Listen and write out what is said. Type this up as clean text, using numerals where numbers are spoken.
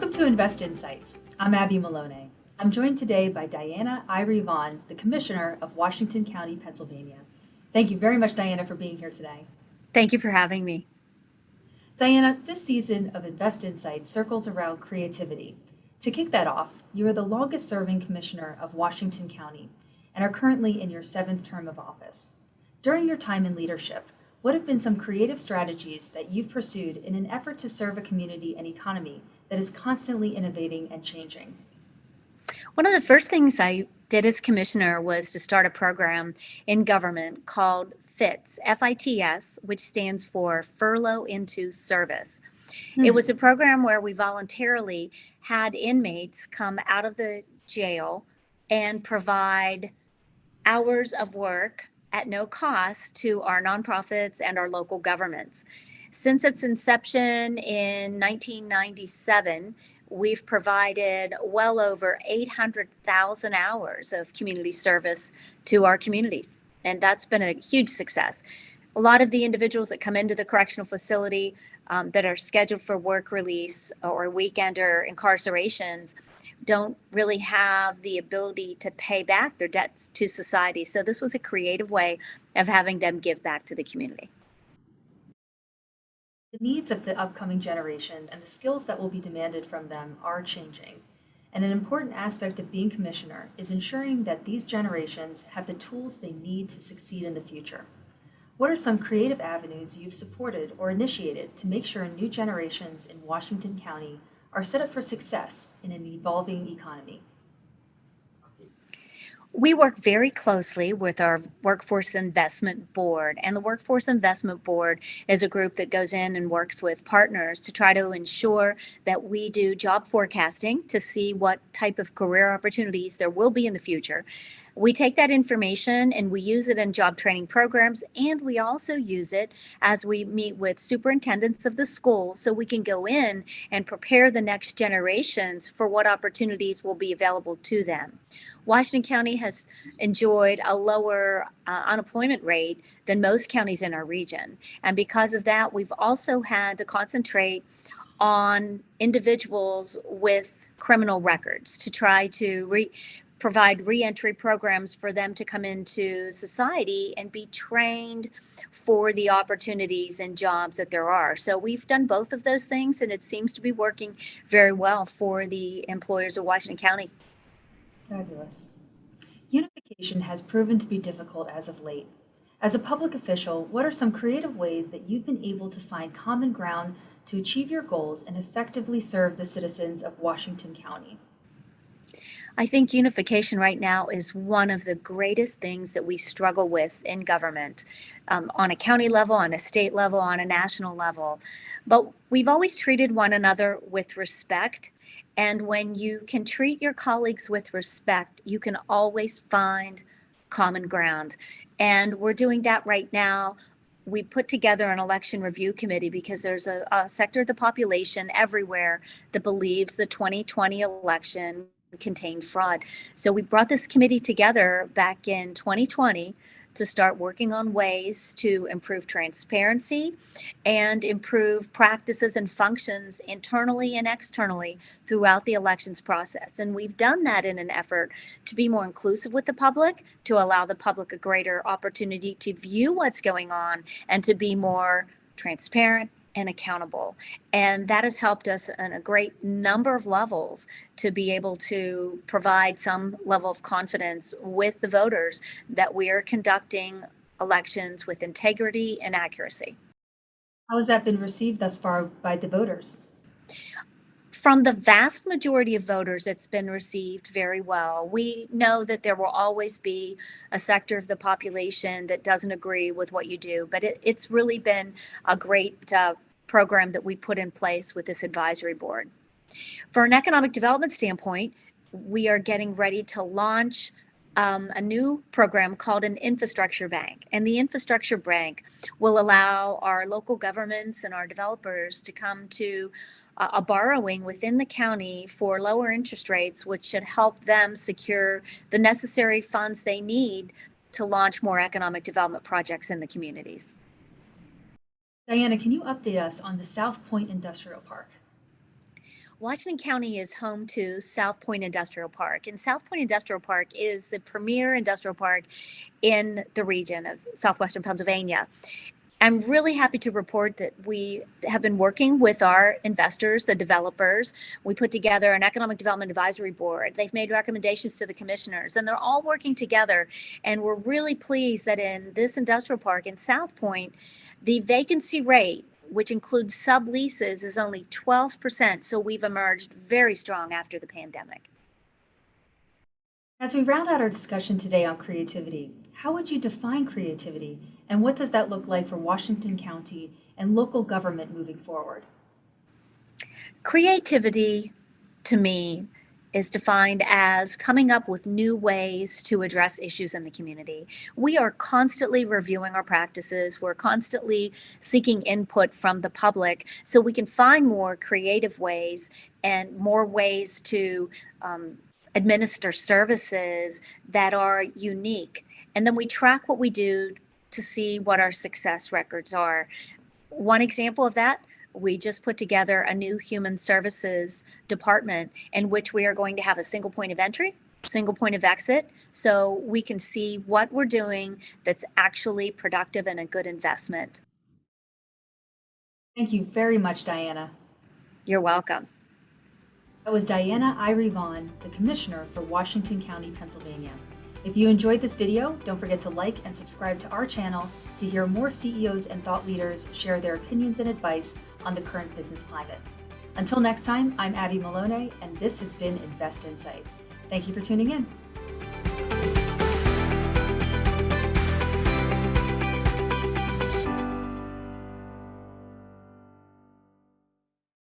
Welcome to Invest Insights. I'm Abby Maloney. I'm joined today by Diana Irey Vaughan, the Commissioner of Washington County, Pennsylvania. Thank you very much, Diana, for being here today. Thank you for having me. Diana, this season of Invest Insights circles around creativity. To kick that off, you are the longest serving Commissioner of Washington County and are currently in your 7th term of office. During your time in leadership, what have been some creative strategies that you've pursued in an effort to serve a community and economy that is constantly innovating and changing? One of the first things I did as commissioner was to start a program in government called FITS, F-I-T-S, which stands for Furlough into Service. It was a program where we voluntarily had inmates come out of the jail and provide hours of work at no cost to our nonprofits and our local governments. Since its inception in 1997, we've provided well over 800,000 hours of community service to our communities, and that's been a huge success. A lot of the individuals that come into the correctional facility that are scheduled for work release or weekender incarcerations don't really have the ability to pay back their debts to society. So this was a creative way of having them give back to the community. The needs of the upcoming generations and the skills that will be demanded from them are changing. And an important aspect of being commissioner is ensuring that these generations have the tools they need to succeed in the future. What are some creative avenues you've supported or initiated to make sure new generations in Washington County are set up for success in an evolving economy? We work very closely with our Workforce Investment Board, and the Workforce Investment Board is a group that goes in and works with partners to try to ensure that we do job forecasting to see what type of career opportunities there will be in the future. We take that information and we use it in job training programs, and we also use it as we meet with superintendents of the school so we can go in and prepare the next generations for what opportunities will be available to them. Washington County has enjoyed a lower unemployment rate than most counties in our region. And because of that, we've also had to concentrate on individuals with criminal records to try to provide reentry programs for them to come into society and be trained for the opportunities and jobs that there are. So we've done both of those things, and it seems to be working very well for the employers of Washington County. Fabulous. Unification has proven to be difficult as of late. As a public official, what are some creative ways that you've been able to find common ground to achieve your goals and effectively serve the citizens of Washington County? I think unification right now is one of the greatest things that we struggle with in government, on a county level, on a state level, on a national level. But we've always treated one another with respect. And when you can treat your colleagues with respect, you can always find common ground. And we're doing that right now. We put together an election review committee because there's a sector of the population everywhere that believes the 2020 election contained fraud. So we brought this committee together back in 2020 to start working on ways to improve transparency and improve practices and functions internally and externally throughout the elections process. And we've done that in an effort to be more inclusive with the public, to allow the public a greater opportunity to view what's going on and to be more transparent and accountable. And that has helped us on a great number of levels to be able to provide some level of confidence with the voters that we are conducting elections with integrity and accuracy. How has that been received thus far by the voters? From the vast majority of voters, it's been received very well. We know that there will always be a sector of the population that doesn't agree with what you do, but it's really been a great program that we put in place with this advisory board. For an economic development standpoint, we are getting ready to launch a new program called an infrastructure bank. And the infrastructure bank will allow our local governments and our developers to come to a borrowing within the county for lower interest rates, which should help them secure the necessary funds they need to launch more economic development projects in the communities. Diana, can you update us on the South Point Industrial Park? Washington County is home to South Point Industrial Park, and South Point Industrial Park is the premier industrial park in the region of southwestern Pennsylvania. I'm really happy to report that we have been working with our investors, the developers. We put together an economic development advisory board. They've made recommendations to the commissioners, and they're all working together. And we're really pleased that in this industrial park in South Point, the vacancy rate, which includes subleases, is only 12%. So we've emerged very strong after the pandemic. As we round out our discussion today on creativity, how would you define creativity, and what does that look like for Washington County and local government moving forward? Creativity, to me, is defined as coming up with new ways to address issues in the community. We are constantly reviewing our practices. We're constantly seeking input from the public so we can find more creative ways and more ways to administer services that are unique. And then we track what we do to see what our success records are. One example of that, we just put together a new human services department in which we are going to have a single point of entry, single point of exit, so we can see what we're doing that's actually productive and a good investment. Thank you very much, Diana. You're welcome. That was Diana Irey Vaughan, the Commissioner for Washington County, Pennsylvania. If you enjoyed this video, don't forget to like and subscribe to our channel to hear more CEOs and thought leaders share their opinions and advice on the current business climate. Until next time, I'm Abby Maloney, and this has been Invest Insights. Thank you for tuning in.